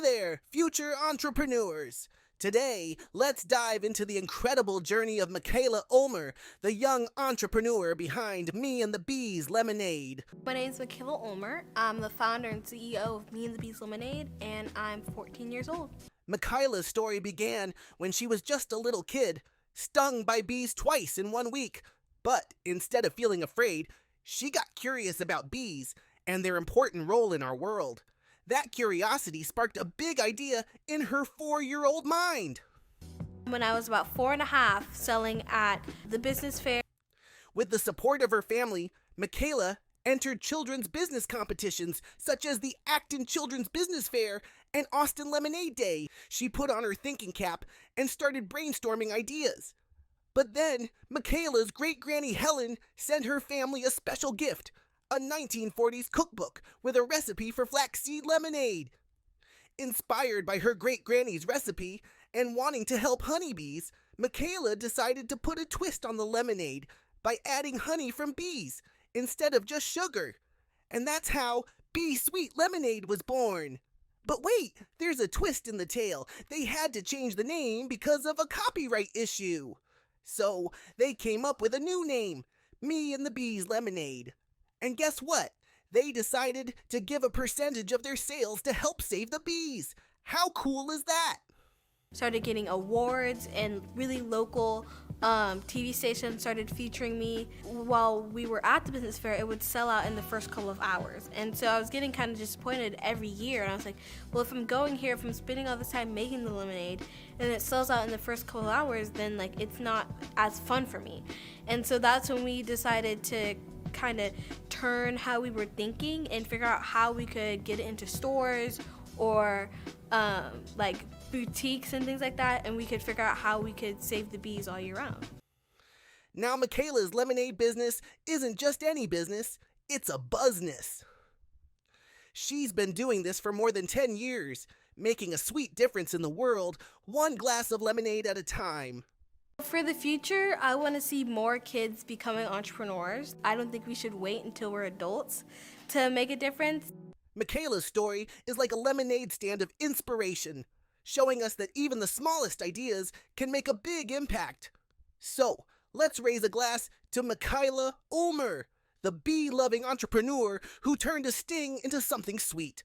there, future entrepreneurs! Today, let's dive into the incredible journey of Mikaila Ulmer, the young entrepreneur behind Me and the Bees Lemonade. My name is Mikaila Ulmer. I'm the founder and CEO of Me and the Bees Lemonade, and I'm 14 years old. Mikaila's story began when she was just a little kid, stung by bees twice in 1 week. But instead of feeling afraid, she got curious about bees and their important role in our world. That curiosity sparked a big idea in her 4-year-old mind. When I was about 4.5, selling at the business fair. With the support of her family, Mikaila entered children's business competitions such as the Acton Children's Business Fair and Austin Lemonade Day. She put on her thinking cap and started brainstorming ideas. But then, Mikaila's great-granny Helen sent her family a special gift, a 1940s cookbook with a recipe for flaxseed lemonade. Inspired by her great-granny's recipe and wanting to help honeybees, Mikaila decided to put a twist on the lemonade by adding honey from bees instead of just sugar. And that's how Bee Sweet Lemonade was born. But wait, there's a twist in the tale. They had to change the name because of a copyright issue. So they came up with a new name, Me and the Bees Lemonade. And guess what? They decided to give a percentage of their sales to help save the bees. How cool is that? Started getting awards, and really local TV stations started featuring me. While we were at the business fair, it would sell out in the first couple of hours. And so I was getting kind of disappointed every year. And I was like, well, if I'm going here, if I'm spending all this time making the lemonade and it sells out in the first couple of hours, then like it's not as fun for me. And so that's when we decided to kind of turn how we were thinking and figure out how we could get it into stores or like boutiques and things like that, and we could figure out how we could save the bees all year round. Now Mikaila's lemonade business isn't just any business, it's a buzzness. She's been doing this for more than 10 years, making a sweet difference in the world, one glass of lemonade at a time. For the future, I want to see more kids becoming entrepreneurs. I don't think we should wait until we're adults to make a difference. Mikaila's story is like a lemonade stand of inspiration, showing us that even the smallest ideas can make a big impact. So, let's raise a glass to Mikaila Ulmer, the bee-loving entrepreneur who turned a sting into something sweet.